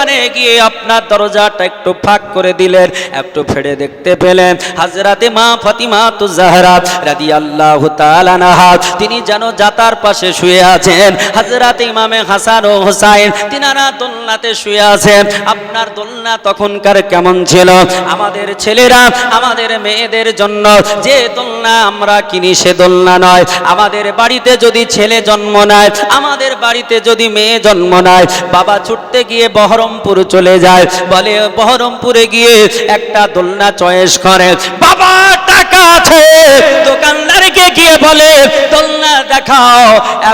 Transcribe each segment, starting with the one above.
ওখানে গিয়ে আপনার দরজাটা একটু ফাঁক করে দিলেন, একটু ফেড়ে দেখতে পেলেন হযরতে মা ফাতিমাতুজ জাহরা রাদিয়াল্লাহু তাআলা আনহা তিনি যেন জাতার পাশে শুয়ে আছেন। হযরতে ইমামে হাসান ও হুসাইন তিনারা দোলনাতে শুয়ে আছেন। আপনার দোলনা তখনকার কেমন ছিল? আমাদের ছেলেরা আমাদের মেয়েদের জন্য যে দোলনা আমরা কিনি সে দোলনা নয়। আমাদের বাড়িতে যদি ছেলে জন্ম নেয়, আমাদের বাড়িতে যদি মেয়ে জন্ম নেয়, বাবা ছুটতে গিয়ে বহরমপুর চলে যায়, বলে বহরমপুরে গিয়ে একটা দোলনা চয়েস করে। বাবা টাকা আছে, দোকানদারকে গিয়ে বলে দোলনা দেখাও,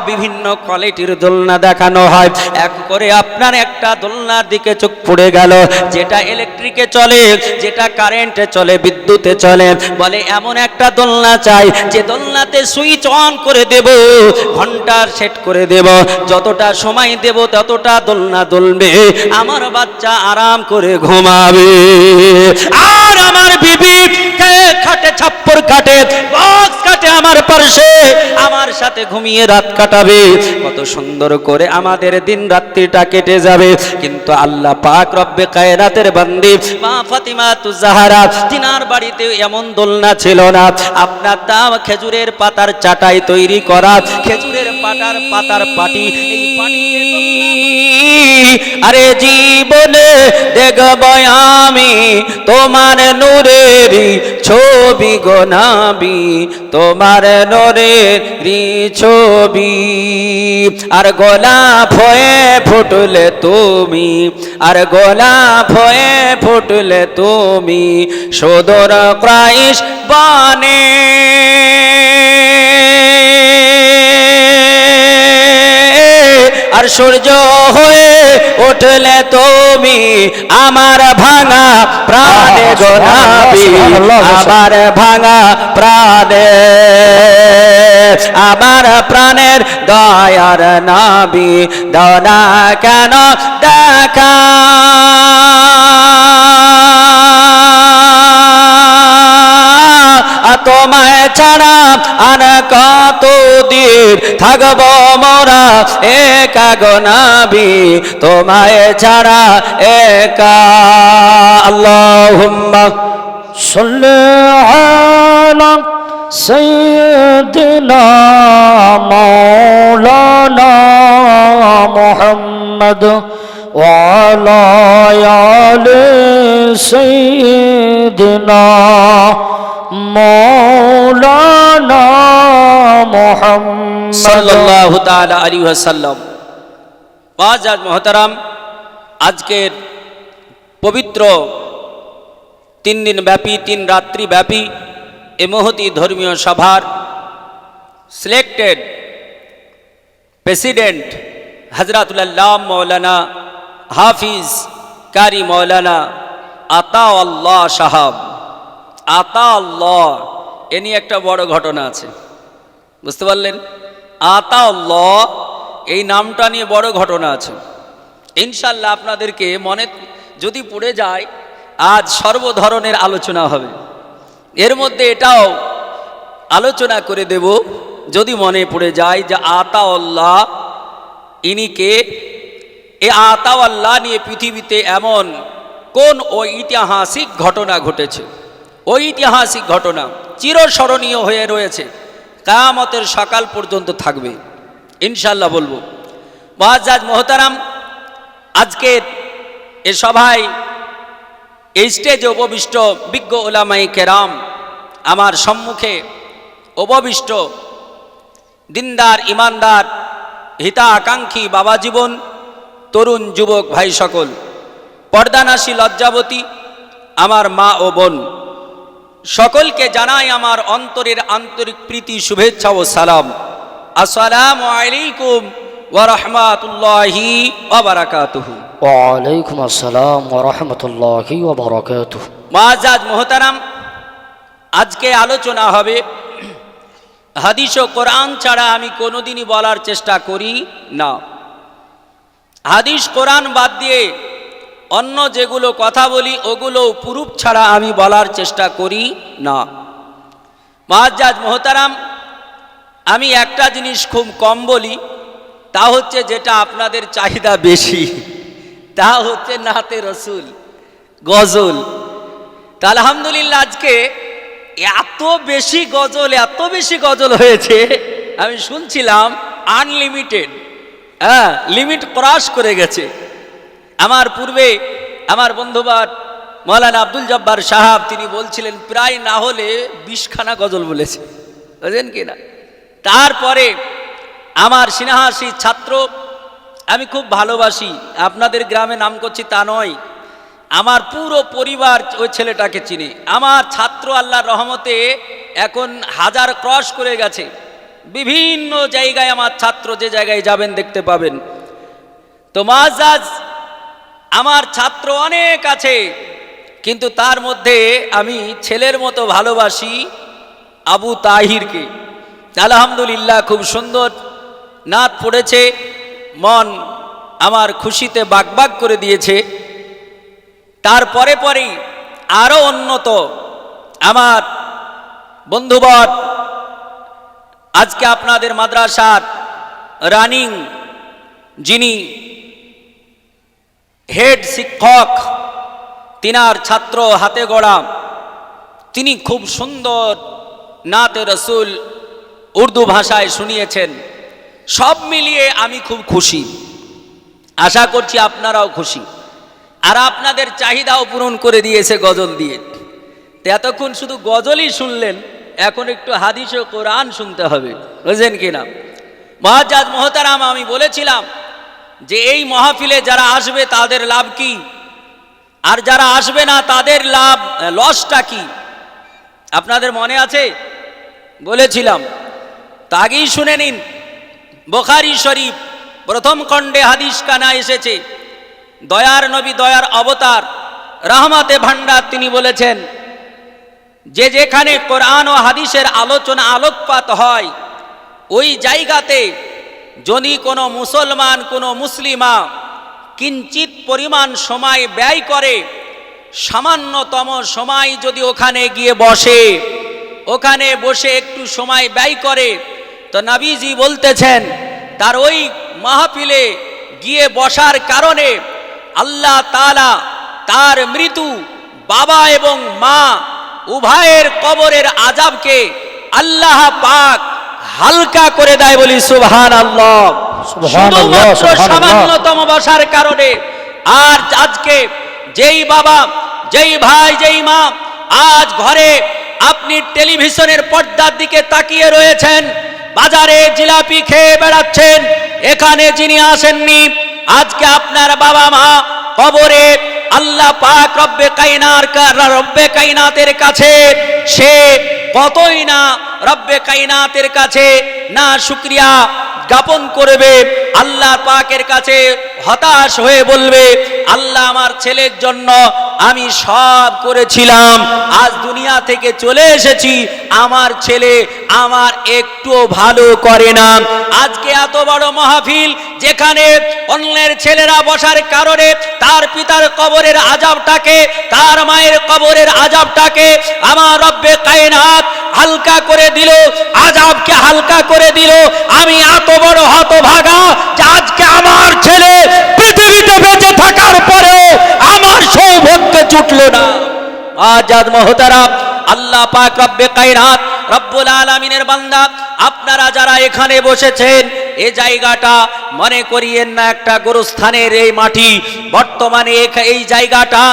বিভিন্ন কোয়ালিটির দোলনা দেখানো হয়। এক করে আপনার একটা দোলনার দিকে চোখ পড়ে গেল, যেটা ইলেকট্রিকে চলে, যেটা কারেন্টে চলে, বিদ্যুতে চলে। বলে এমন একটা দোলনা চাই যে দোলনাতে সুইচ অন করে দেব, ঘন্টা সেট করে দেব, যতটা সময় দেব ততটা দোলনা দুলবে, আমার বাচ্চা আরাম করে ঘুমাবে, আর আমার বিবি খাটে ছাপ্পর খাটে বক্স খাটে আমার পাশে আমার সাথে ঘুমিয়ে রাত কাটাবে। কত সুন্দর করে আমাদের দিন রাত্রিটা কেটে যাবে। কিন্তু আল্লাহ পাক রব্বে কায়নাতের বান্দি মা ফাতিমাতুজ জাহরা তিনার বাড়িতে এমন দোলনা ছিল না। আপনার দাম খেজুরের পাতার চাটাই তৈরি করা, খেজুরের পাতার পাটি, এই পাটি আরে জীবনে দেখব আমি তোমার নূরের ছবি গো নবী, তোমার নূরের ছবি, আর গোলাপ হয়ে ফুটলে তুমি, আর গোলাপ হয়ে ফুটলে তুমি সুদূর ক্রাইশ বনে, আর সূর্য হয়ে উঠলে তুমি আমার ভাঙা প্রাণে গো নবী, আমার ভাঙা প্রাণে, আমার প্রাণের দয়ার নবী, দাও না কেন দেখা, তোমায় ছাড়া আর কতদিন থাকব মোরা একা গো নবী, তোমায় ছাড়া একা। আল্লাহুম্মা সাল্লি আলা সাইয়্যিদিনা মাওলানা মুহাম্মদ ওয়া আলা আলি সাইয়্যিদিনা মাওলানা মুহাম্মদ সাল্লাল্লাহু তাআলা আলাইহি ওয়াসাল্লাম। মুআজ্জাজ মুহতারাম, আজকের পবিত্র 3 দিন ব্যাপী 3 রাত্রি ব্যাপী এ মহতী ধর্মীয় সভার সিলেক্টেড প্রেসিডেন্ট হযরতুল্লাহ মাওলানা হাফিজ কারি মাওলানা আতাউল্লাহ সাহাব, আতাউল্লাহ, এ নিয়ে একটা বড় ঘটনা আছে, বুঝতে পারলেন? আতাউল্লাহ এই নামটা নিয়ে বড় ঘটনা আছে। ইনশাল্লাহ আপনাদেরকে মনে যদি পড়ে যায় আজ সর্ব ধরনের আলোচনা হবে, এর মধ্যে এটাও আলোচনা করে দেব যদি মনে পড়ে যায় যে আতাউল্লাহ ইনি কে, এ আতাউল্লাহ নিয়ে পৃথিবীতে এমন কোন ঐতিহাসিক ঘটনা ঘটেছে, ঐতিহাসিক ঘটনা চিরস্মরণীয় হয়ে রয়েছে, কিয়ামতের সকাল পর্যন্ত থাকবে, ইনশাল্লাহ বলবো। মুআজ্জাজ মুহতারাম, আজকের এ সভায় এই স্টেজে উপবিষ্ট বিজ্ঞ উলামায়ে কেরাম, আমার সম্মুখে উপবিষ্ট দিনদার ইমানদার হিতাকাঙ্ক্ষী বাবা জীবন, তরুণ যুবক ভাই সকল, পর্দানাশী লজ্জাবতী আমার মা ও বোন, সকলকে জানাই আমার অন্তরের আন্তরিক প্রীতি, শুভেচ্ছা ও সালাম। আসসালামু আলাইকুম ওয়া রাহমাতুল্লাহি ওয়া বারাকাতুহু। ওয়া আলাইকুম আসসালাম ওয়া রাহমাতুল্লাহি ওয়া বারাকাতুহু। মুআজ্জাজ মুহতারাম, আজকে আলোচনা হবে হাদিস ও কোরআন ছাড়া আমি কোনোদিনই বলার চেষ্টা করি না। হাদিস কোরআন বাদ দিয়ে অন্য যেগুলো কথা বলি ওগুলো প্রুফ ছাড়া আমি বলার চেষ্টা করি না। মুআজ্জাজ মুহতারাম, আমি একটা জিনিস খুব কম বলি, তা হচ্ছে যেটা আপনাদের চাহিদা বেশি, তা হচ্ছে নাতে রসুল, গজল। তা আলহামদুলিল্লাহ আজকে এত বেশি গজল হয়েছে, আমি শুনছিলাম আনলিমিটেড, লিমিট ক্রস করে গেছে। আমার পূর্বে আমার বন্ধুবার মৌলানা আব্দুল জব্বার সাহাব তিনি বলছিলেন প্রায় না হলে 20খানা গজল বলেছে, বুঝলেন কি না। তারপরে আমার সিনহাসি ছাত্র, আমি খুব ভালোবাসি, আপনাদের গ্রামে নাম করছি তা নয়, আমার পুরো পরিবার ওই ছেলেটাকে চিনি। আমার ছাত্র আল্লাহর রহমতে এখন 1000 ক্রস করে গেছে। বিভিন্ন জায়গায় আমার ছাত্র, যে জায়গায় যাবেন দেখতে পাবেন। তো মাজাজ আমার ছাত্র অনেক আছে, কিন্তু তার মধ্যে আমি ছেলের মতো ভালোবাসি আবু তাহিরকে। আলহামদুলিল্লাহ খুব সুন্দর নাত পড়েছে, মন আমার খুশিতে বাগবাগ করে দিয়েছে। তারপরে পরেই আরো উন্নত আমার বন্ধুবর, আজকে আপনাদের মাদ্রাসার রানিং যিনি হেড শিক্ষক, তিনার ছাত্র হাতে গড়া, তিনি খুব সুন্দর নাতে রসুল উর্দু ভাষায় শুনিয়েছেন। সব মিলিয়ে আমি খুব খুশি, আশা করছি আপনারাও খুশি। আর আপনাদের চাহিদাও পূরণ করে দিয়েছে গজল দিয়ে। তো এতক্ষণ শুধু গজলই শুনলেন, এখন একটু হাদিস ও কোরআন শুনতে হবে, বুঝলেন কিনা। মুআজ্জাজ মুহতারাম, আমি বলেছিলাম যে এই মাহফিলে যারা আসবে তাদের লাভ কি, আর যারা আসবে না তাদের লাভ লসটা কি, আপনাদের মনে আছে? বলেছিলাম। তা আগেই শুনে নিন, বুখারী শরীফ প্রথম খণ্ডে হাদিস কানা এসেছে, দয়ার নবী, দয়ার অবতার, রহমতে ভান্ডার, তিনি বলেছেন যে যেখানে কোরআন ও হাদিসের আলোচনা আলোকপাত হয়, ওই জায়গাতে যদি কোনো মুসলমান, কোনো মুসলিমা কিঞ্চিত পরিমাণ সময় ব্যয় করে, সামান্যতম সময় যদি ওখানে গিয়ে বসে, ওখানে বসে একটু সময় ব্যয় করে, তো নবীজি বলতেছেন তার ওই মাহফিলে গিয়ে বসার কারণে আল্লাহ তাআলা তার মৃত্যু বাবা এবং মা উভয়ের কবরের আযাবকে আল্লাহ পাক হালকা করে দেয়। বলি সুবহানাল্লাহ। শুধুমাত্র সামান্যতম বসার কারণে। আর আজকে যেই বাবা, যেই ভাই, যেই মা আজ ঘরে আপনি টেলিভিশনের পর্দার দিকে তাকিয়ে রয়েছেন, বাজারে জিলাপি খেয়ে বেড়াচ্ছেন, এখানে যিনি আসেননি, আজকে আপনার বাবা মা কবরে আল্লাহ পাক রব্বে কায়নাতের কাছে সে কতই না রব্বে কায়নাতের কাছে না শুকরিয়া জ্ঞাপন করবে, আল্লাহ পাকের কাছে হতাশ হয়ে বলবে, আল্লাহ আমার ছেলের জন্য আমি সব করেছিলাম, আজ দুনিয়া থেকে চলে এসেছি, আমার ছেলে আমার একটু ভালো করে না। আজকে এত বড় মাহফিল যেখানে অন্যের ছেলেরা বসার কারণে তার পিতার কবরের আযাবটাকে, তার মায়ের কবরের আযাবটাকে আমার রব্বে কায়নাত হালকা করে দিল, আযাবকে হালকা করে দিল। আমি এত বড় হতভাগা যে আজকে আমার ছেলে পৃথিবীতে বেঁচে থাকার পরেও আমার সৌভাগ্য জুটলো না। আজাদ মুহতারাম, আল্লাহ পাক রব্বে কায়নাত রব্বুল আলামিনের বান্দা, আপনারা যারা এখানে বসেছেন, এই জায়গাটা মনে করিয়েন না একটা গোরস্থানের এই মাটি, বর্তমানে এই জায়গাটা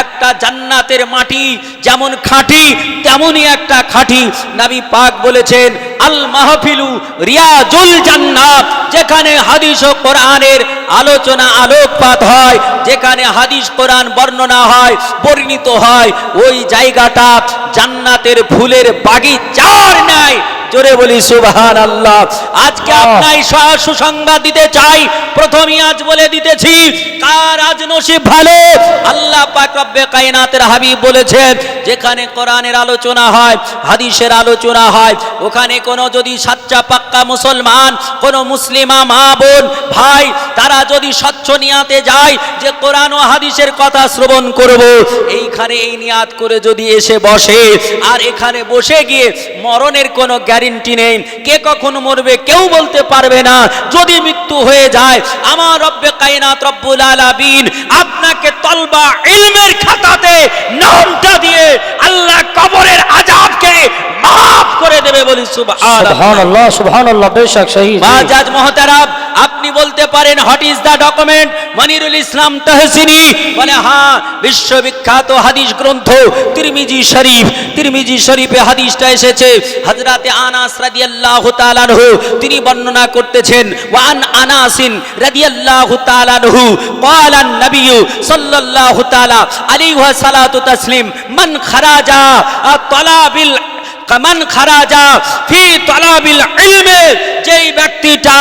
একটা জান্নাতের মাটি, যেমন খাঁটি তেমনই একটা খাঁটি। নবী পাক বলেছেন আল মাহফিলু রিয়াজুল জান্নাত, যেখানে হাদিস ও কোরআনের আলোচনা আলোকপাত হয়, যেখানে হাদিস কোরআন বর্ণনা হয়, বর্ণিত হয়, ওই জায়গাটা জান্নাতের ফুলের বাগিচার ন্যায়। জোরে বলি সুবহানাল্লাহ। আজকে আপনাই সুসংবাদ দিতে চাই, প্রথমেই আজ বলে দিতেছি, কার আজ নসিব ভালো, আল্লাহ আল্লাহ পাক রব্বে কায়নাতের হাবিব বলেছেন, যেখানে কোরআনের আলোচনা হয়, হাদিসের আলোচনা হয়, ওখানে কোনো যদি সাচ্চা পাক্কা মুসলমান, কোনো মুসলিমা মা বোন ভাই, তারা যদি স্বচ্ছ নিয়াতে যায় যে কোরআন ও হাদিসের কথা শ্রবণ করব, এইখানে এই নিয়াত করে যদি এসে বসে, আর এখানে বসে গিয়ে মরণের কোনো গ্যারেন্টি নেই, কে কখন মরবে কেউ বলতে পারবে না। যদি মৃত্যু হয়ে যায়, আমার রব্বে কায়নাত রব্বুল আলামিন আপনাকে তলবা ইলমের খাতাতে নামটা দিয়ে আল্লাহ কবরের আযাবকে মাফ করে দেবে। বলি সুবহানাল্লাহ। সুবহানাল্লাহ, সুবহানাল্লাহ, বেশক সহি। মাজাজ মুহতারাম, আপনি বলতে পারেন what is the document? Monirul Islam Tahsini বলে, হ্যাঁ, বিশ্ববিখ্যাত হাদিস গ্রন্থ তিরমিজি শরীফ, তিরমিজি শরীফে হাদিসটা এসেছে। হযরতে আনাস রাদিয়াল্লাহু তাআলা আনহু তিনি বর্ণনা করতেছেন, ওয়ান আনাসিন রাদিয়াল্লাহু তাআলা আনহু قال النبي صلى الله تعالى عليه وسلم تسليم من خرج طلب কামান খারাজা ফি তলাবিল ইলমে, যেই ব্যক্তিটা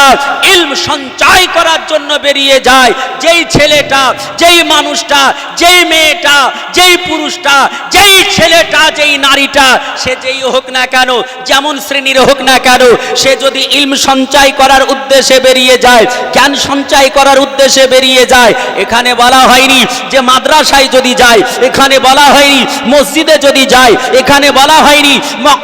ইলম সঞ্চয় করার জন্য বেরিয়ে যায়, যেই ছেলেটা, যেই মানুষটা, যেই মেয়েটা, যেই পুরুষটা, যেই ছেলেটা, যেই নারীটা, সে যেই হোক না কেন, যেমন শ্রেণীর হোক না কেন, সে যদি ইলম সঞ্চয় করার উদ্দেশ্যে বেরিয়ে যায়, জ্ঞান সঞ্চয় করার উদ্দেশ্যে বেরিয়ে যায়, এখানে বলা হয়নি যে মাদ্রাসায় যদি যায়, এখানে বলা হয়নি মসজিদে যদি যায়, এখানে বলা হয়নি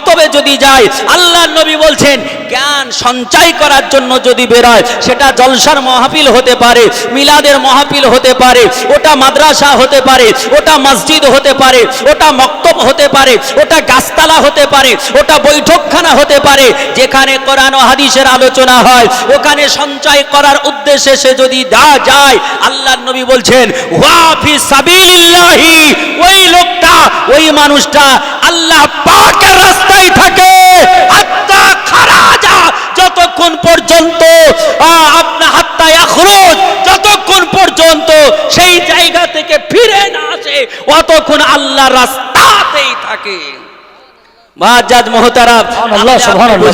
তবে যদি যায়, আল্লাহর নবী বলছেন জ্ঞান সঞ্চয় করার জন্য যদি বেরোয়, সেটা জলসার মাহফিল হতে পারে, মিলাদের মাহফিল হতে পারে, ওটা মাদ্রাসা হতে পারে, ওটা মসজিদ হতে পারে, ওটা মক্তব হতে পারে, ওটা গাছতলা হতে পারে, ওটা বৈঠকখানা হতে পারে, যেখানে কোরআন ও হাদিসের আলোচনা হয়, ওখানে সঞ্চয় করার উদ্দেশ্যে সে যদি যায়, আল্লাহর নবী বলছেন ওয়া ফি সাবিলিল্লাহি, ওই লোকটা, ওই মানুষটা আল্লাহ পাকের রাস্তায় থাকে, হাত্তা খারাজা, যতক্ষণ পর্যন্ত আপনা হাত্তা ইয়াখরুজ, যতক্ষণ পর্যন্ত সেই জায়গা থেকে ফিরে না আসে, অতক্ষণ আল্লাহর রাস্তাতেই থাকে। মাজাজ মুহতারাম, আল্লাহ সুবহানাল্লাহ,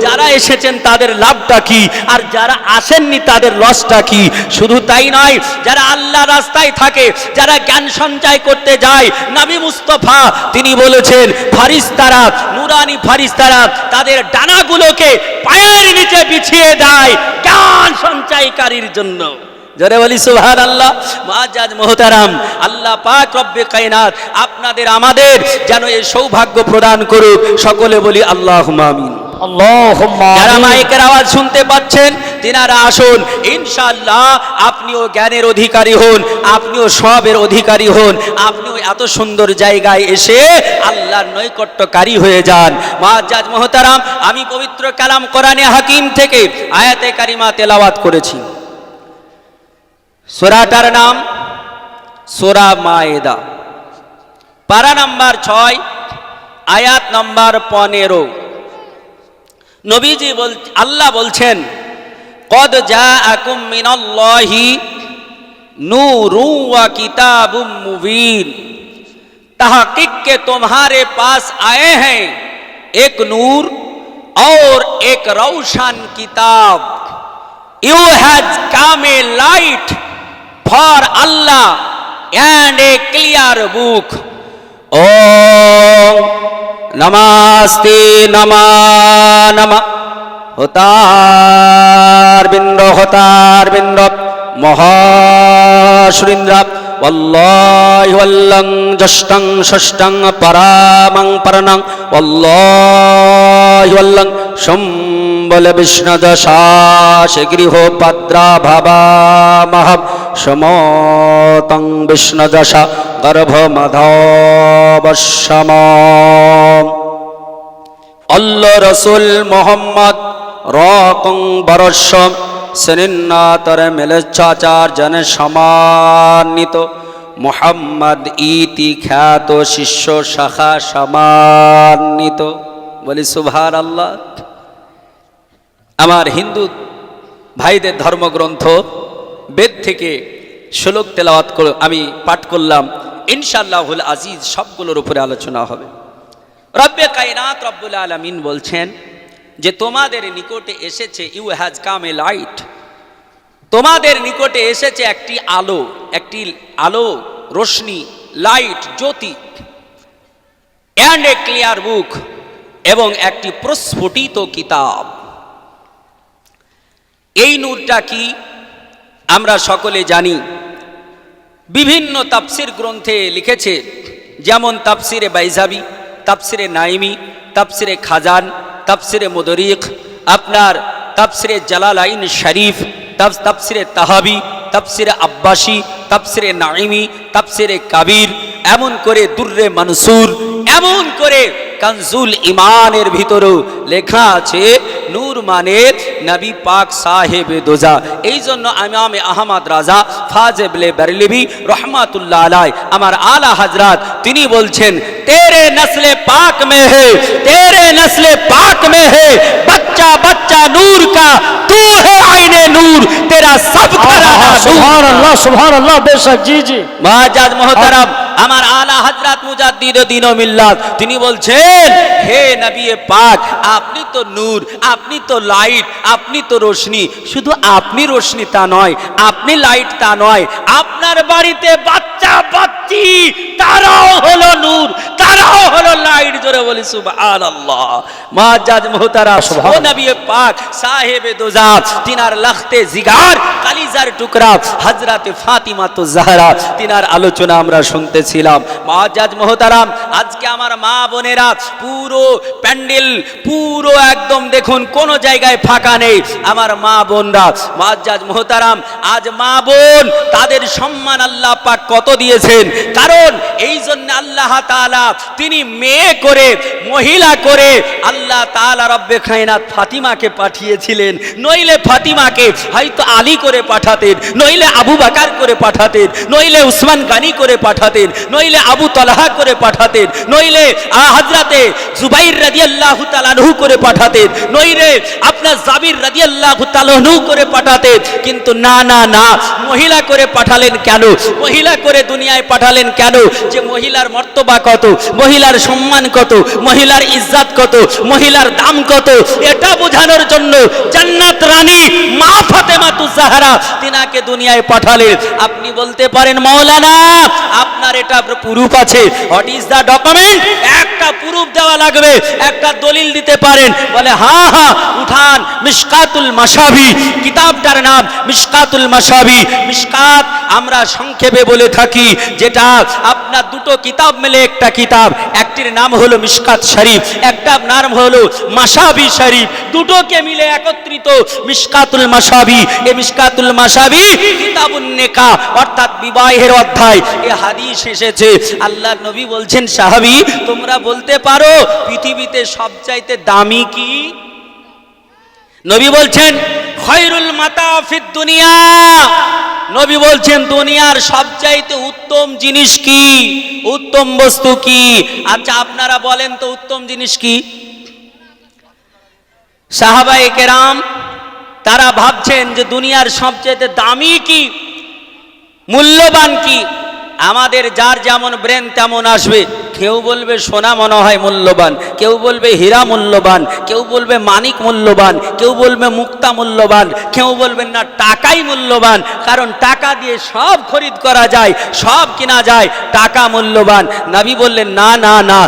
যারা এসেছেন তাদের লাভটা কি, আর যারা আসেননি তাদের লসটা কি? শুধু তাই নয়, যারা আল্লাহ রাস্তায় থাকে, যারা জ্ঞান সঞ্চয় করতে যায়, নবী মুস্তাফা তিনি বলেছেন ফারিস্তারা, নুরানি ফারিস্তারা তাদের ডানাগুলোকে পায়ের নিচে বিছিয়ে দেয় জ্ঞান সঞ্চয়কারীর জন্য। জোরে বলি সুবহানাল্লাহ। মুআজ্জাজ মুহতারাম, আল্লাহ পাক রব্বে কায়নাত আপনাদের আমাদের যেন এই সৌভাগ্য প্রদান করুক। সকলে বলি আল্লাহুম্মা আমিন। আল্লাহুম্মা আমিন। যারা মাইকের আওয়াজ শুনতে পাচ্ছেন তিনারা আসুন, ইনশাআল্লাহ আপনিও জ্ঞানের অধিকারী হন, আপনিও সওয়াবের অধিকারী হন, আপনিও এত সুন্দর জায়গায় এসে আল্লাহর নৈকট্যকারী হয়ে যান। মুআজ্জাজ মুহতারাম, আমি পবিত্র কালাম কোরআনে হাকিম থেকে আয়াতে কারিমা তেলাওয়াত করেছি। সূরাটার নাম সূরা মায়েদা, পারা নাম্বার 6, আয়াত নাম্বার 15। নবীজি আল্লাহ বলছেন কদ জাআকুম মিনাল্লাহি নূরুন ওয়া কিতাবুম মুবিন, तहकीक के तुम्हारे पास आए हैं एक नूर और एक रोशन किताब। You has come a light for Allah and a clear book. Om Namaste Nama Nama Hotar Bindo Mahashurindra Wallahi wallang jashtang shashtang paramang paranang Wallahi wallang Shambhala Vishnu Dasha Shegriho Padra Bhava Mahab Shamotang Vishnu Dasha Garbha Madhavashamam Allah Rasul Muhammad Rakang Barasham সেনিন্নাতর মেলে চাচার জনে সম্মানিত মুহাম্মদ ইতি খ্যাত শিষ্য শাখা সম্মানিত। বলি সুবহানাল্লাহ। আমার হিন্দু ভাইদের ধর্মগ্রন্থ বেদ থেকে শ্লোক তেলাওয়াত করে আমি পাঠ করলাম। ইনশাআল্লাহুল আজিজ সবগুলোর উপরে আলোচনা হবে। রব্বে কায়নাত রব্বুল আলামিন বলছেন যে তোমাদের নিকটে এসেছে, you has come a light, তোমাদের নিকটে এসেছে একটি আলো, একটি আলো রোশনি, লাইট, জ্যোতি, অ্যান্ড এ ক্লিয়ার বুক, এবং একটি প্রস্ফুটিত কিতাব। এই নূরটা কি আমরা সকলে জানি। বিভিন্ন তাফসির গ্রন্থে লিখেছে, যেমন তাফসিরে বাইজাবি, তাফসিরে নাইমি, তাফসিরে খাজান, তাফসিরে মুদরিক, আপনার তাফসিরে জালালাইন শরীফ, তাফসিরে তাহাবি, তাফসিরে আব্বাসি, তাফসিরে নাইমি, তাফসিরে কাবির, এমন করে দুর্রে মনসুর, এমন করে কানজুল ইমানের ভিতরেও লেখা আছে নূর মানে নবী পাক সাহেবে দোজা। এই জন্য ইমামে আহমদ রাজা ফাজেবলে বেরলভি রহমাতুল্লাহ আলাই, আমার আলা হযরত, তিনি বলছেন তেরে নসলে পাক মে হে, তেরে নসলে পাক মে হে बच्चा बच्चा नूर का, तू है आईने नूर, तेरा सब घराना सुभान अल्लाह, सुभान अल्लाह, बेशक, जी जी। महाजाज मोहतरम, আমার আলা হযরত মুজাদ্দিদ দ্বীন ও মিল্লাত, তিনি বলছেন হে নবী পাক, আপনি তো নূর, আপনি তো লাইট, আপনি তো রোশনি। শুধু আপনি রোশনি তা নয়, আপনি লাইট তা নয়, আপনার বাড়িতে বাচ্চা বাচ্চি তারাও হলো নূর, তারাও হলো লাইট। জোরে বলি সুবহানাল্লাহ। মুআজ্জাজ মুহতারাম, ও নবী পাক সাহেবে দোজা, তিনার লখতে জিগার, কালিজার টুকরা হযরত ফাতিমা তো জাহরা, তিনার আলোচনা আমরা শুনতে ছিলাম। মুআজ্জাজ মুহতারাম, আজকে আমার মা বোনেরা পুরো প্যান্ডেল পুরো একদম দেখুন, কোন জায়গায় ফাঁকা নেই। আমার মা বোনরা, মুআজ্জাজ মুহতারাম, আজ মা বোন তাদের সম্মান আল্লাহ পাক কত দিয়েছেন। কারণ এই জন্য আল্লাহ তাআলা তিনি মেয়ে করে, মহিলা করে আল্লাহ তাআলা রব্বে কায়নাত ফাতিমাকে পাঠিয়েছিলেন। নইলে ফাতিমাকে হয়তো আলী করে পাঠাতেন, নইলে আবু বকর করে পাঠাতেন, নইলে উসমান গনি করে পাঠাতেন, নইলে আবু তালহা করে পাঠাতেন, নইলে হযরতে জুবাইর রাদিয়াল্লাহু তাআলা আনহু করে পাঠাতেন, নইলে আপনার জাবির রাদিয়াল্লাহু তাআলা আনহু করে পাঠাতেন। কিন্তু না না না, মহিলা করে পাঠালেন কেন? মহিলা করে দুনিয়ায় পাঠালেন কেন? যে মহিলার মর্তবা কত, মহিলার সম্মান কত, মহিলার ইজ্জত কত, মহিলার দাম কত, এটা বোঝানোর জন্য জান্নাত রানী মা ফাতেমা তু জাহরা তিনাকে দুনিয়ায় পাঠালেন। আপনি বলতে পারেন মাওলানা আপনার এটা প্রুফ আছে, হোয়াট ইজ দা ডকুমেন্ট? একটা প্রুফ দেওয়া লাগবে, একটা দলিল দিতে পারেন। বলে হ্যাঁ হ্যাঁ, উঠান মিশকাতুল মাশাবি, কিতাবটার নাম মিশকাতুল মাশাবি। মিশকাত আমরা সংক্ষেপে বলে থাকি, যেটা আপনার দুটো কিতাব মিলে একটা কিতাব, একটির নাম হলো মিশকাত শরীফ, একটার নাম হলো মাশাবি শরীফ, দুটোকে মিলে একত্রিত মিশকাতুল মাশাবি। এই মিশকাতুল মাশাবি কিতাবুন নিকাহ, অর্থাৎ বিবাহের অধ্যায়। এই হাদিস এসেছে, আল্লাহর নবী বলছেন সাহাবী তোমরা বলতে পারো পৃথিবীতে সবচাইতে দামি কি? নবী বলছেন খায়রুল মাতা ফিদ দুনিয়া, নবী বলছেন দুনিয়ার সবচাইতে উত্তম জিনিস কি, উত্তম বস্তু কি? আচ্ছা আপনারা বলেন তো উত্তম জিনিস কি? সাহাবায়ে কেরাম তারা ভাবছেন যে দুনিয়ার সবচাইতে দামি কি, মূল্যবান কি? আমাদের যার যেমন ব্রেন তেমন আসবে। কেউ বলবে সোনা মনে হয় মূল্যবান, কেউ বলবে হীরা মূল্যবান, কেউ বলবে মানিক মূল্যবান, কেউ বলবে মুক্তা মূল্যবান, কেউ বলবেন না টাকাই মূল্যবান, কারণ টাকা দিয়ে সব খরিদ করা যায়, সব কেনা যায়, টাকা মূল্যবান। নবী বললেন না না না,